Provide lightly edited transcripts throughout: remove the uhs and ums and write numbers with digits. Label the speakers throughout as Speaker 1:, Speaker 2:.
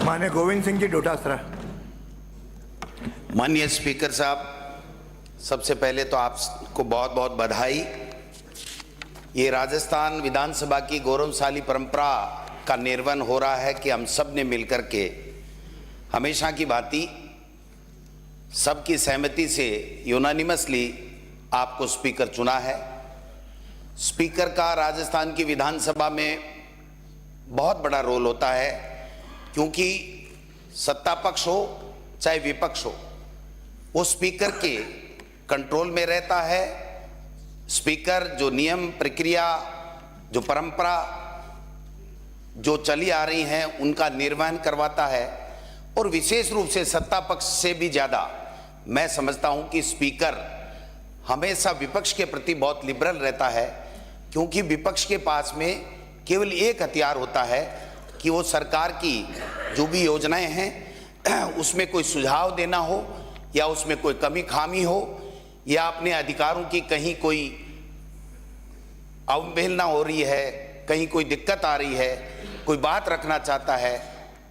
Speaker 1: माननीय गोविंद सिंह जी डोटासरा।
Speaker 2: माननीय स्पीकर साहब, सबसे पहले तो आपको बहुत बहुत बधाई। ये राजस्थान विधानसभा की गौरवशाली परंपरा का निर्वहन हो रहा है कि हम सब ने मिलकर के हमेशा की भांति सबकी सहमति से यूनानिमसली आपको स्पीकर चुना है। स्पीकर का राजस्थान की विधानसभा में बहुत बड़ा रोल होता है, क्योंकि सत्ता पक्ष हो चाहे विपक्ष हो, वो स्पीकर के कंट्रोल में रहता है। स्पीकर जो नियम प्रक्रिया, जो परंपरा जो चली आ रही हैं, उनका निर्वहन करवाता है। और विशेष रूप से सत्ता पक्ष से भी ज़्यादा मैं समझता हूं कि स्पीकर हमेशा विपक्ष के प्रति बहुत लिबरल रहता है, क्योंकि विपक्ष के पास में केवल एक हथियार होता है कि वो सरकार की जो भी योजनाएं हैं उसमें कोई सुझाव देना हो, या उसमें कोई कमी खामी हो, या अपने अधिकारों की कहीं कोई अवहेलना हो रही है, कहीं कोई दिक्कत आ रही है, कोई बात रखना चाहता है,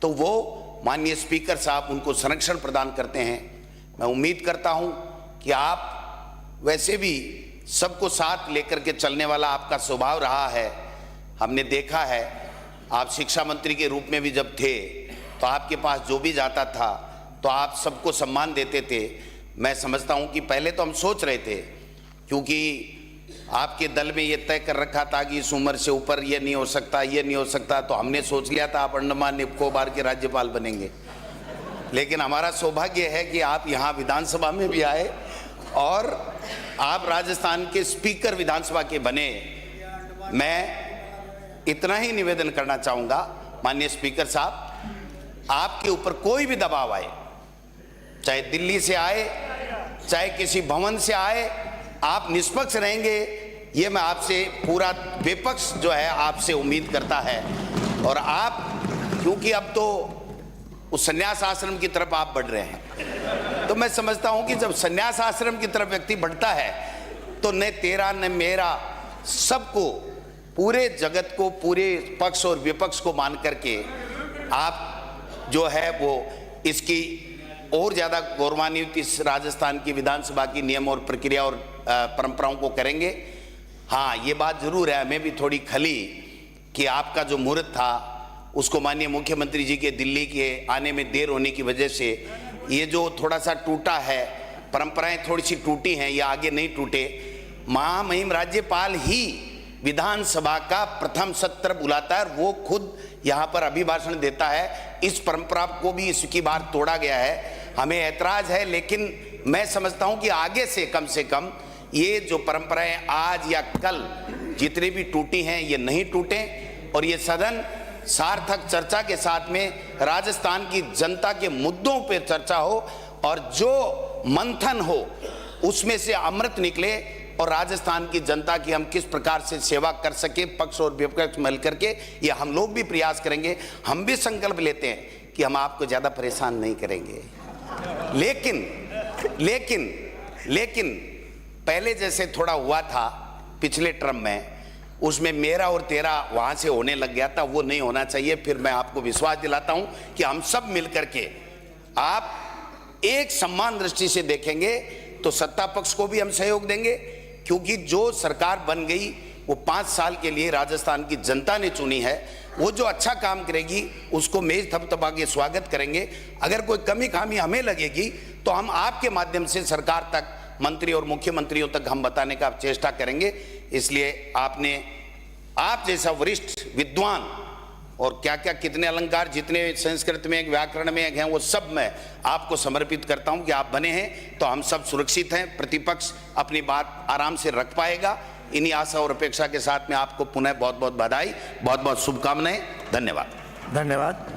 Speaker 2: तो वो माननीय स्पीकर साहब उनको संरक्षण प्रदान करते हैं। मैं उम्मीद करता हूं कि आप वैसे भी सबको साथ लेकर के चलने वाला आपका स्वभाव रहा है। हमने देखा है, आप शिक्षा मंत्री के रूप में भी जब थे तो आपके पास जो भी जाता था तो आप सबको सम्मान देते थे। मैं समझता हूं कि पहले तो हम सोच रहे थे, क्योंकि आपके दल में ये तय कर रखा था कि इस उम्र से ऊपर ये नहीं हो सकता, ये नहीं हो सकता, तो हमने सोच लिया था आप अंडमान निकोबार के राज्यपाल बनेंगे। लेकिन हमारा सौभाग्य है कि आप यहाँ विधानसभा में भी आए और आप राजस्थान के स्पीकर विधानसभा के बने। मैं इतना ही निवेदन करना चाहूँगा, माननीय स्पीकर साहब, आपके ऊपर कोई भी दबाव आए, चाहे दिल्ली से आए चाहे किसी भवन से आए, आप निष्पक्ष रहेंगे, ये मैं आपसे, पूरा विपक्ष जो है आपसे उम्मीद करता है। और आप, क्योंकि अब तो उस संन्यास आश्रम की तरफ आप बढ़ रहे हैं, तो मैं समझता हूं कि जब संन्यास आश्रम की तरफ व्यक्ति बढ़ता है तो न तेरा न मेरा, सबको, पूरे जगत को, पूरे पक्ष और विपक्ष को मान करके आप जो है वो इसकी और ज़्यादा गौरवान्वित इस राजस्थान की विधानसभा की नियम और प्रक्रिया और परंपराओं को करेंगे। हाँ, ये बात ज़रूर है, हमें भी थोड़ी खली कि आपका जो मुहूर्त था उसको माननीय मुख्यमंत्री जी के दिल्ली के आने में देर होने की वजह से ये जो थोड़ा सा टूटा है, परंपराएं थोड़ी सी टूटी हैं, ये आगे नहीं टूटे। महामहिम राज्यपाल ही विधानसभा का प्रथम सत्र बुलाता है और वो खुद यहाँ पर अभिभाषण देता है। इस परंपरा को भी इसकी बार तोड़ा गया है, हमें ऐतराज है। लेकिन मैं समझता हूँ कि आगे से कम ये जो परंपराएं आज या कल जितनी भी टूटी हैं ये नहीं टूटे, और ये सदन सार्थक चर्चा के साथ में राजस्थान की जनता के मुद्दों पर चर्चा हो, और जो मंथन हो उसमें से अमृत निकले, और राजस्थान की जनता की हम किस प्रकार से सेवा कर सके, पक्ष और विपक्ष मिल करके, ये हम लोग भी प्रयास करेंगे। हम भी संकल्प लेते हैं कि हम आपको ज़्यादा परेशान नहीं करेंगे। लेकिन पहले जैसे थोड़ा हुआ था पिछले टर्म में, उसमें मेरा और तेरा वहाँ से होने लग गया था, वो नहीं होना चाहिए। फिर मैं आपको विश्वास दिलाता हूँ कि हम सब मिल करके आप एक सम्मान दृष्टि से देखेंगे तो सत्ता पक्ष को भी हम सहयोग देंगे, क्योंकि जो सरकार बन गई वो 5 साल के लिए राजस्थान की जनता ने चुनी है। वो जो अच्छा काम करेगी उसको मेज थपथपा के स्वागत करेंगे। अगर कोई कमी खामी हमें लगेगी तो हम आपके माध्यम से सरकार तक, मंत्री और मुख्यमंत्रियों तक हम बताने का चेष्टा करेंगे। इसलिए आप जैसा वरिष्ठ विद्वान, और क्या क्या कितने अलंकार जितने संस्कृत में, व्याकरण में हैं, वो सब मैं आपको समर्पित करता हूं कि आप बने हैं तो हम सब सुरक्षित हैं, प्रतिपक्ष अपनी बात आराम से रख पाएगा। इन्हीं आशा और अपेक्षा के साथ में आपको पुनः बहुत बहुत बधाई, बहुत बहुत शुभकामनाएं। धन्यवाद।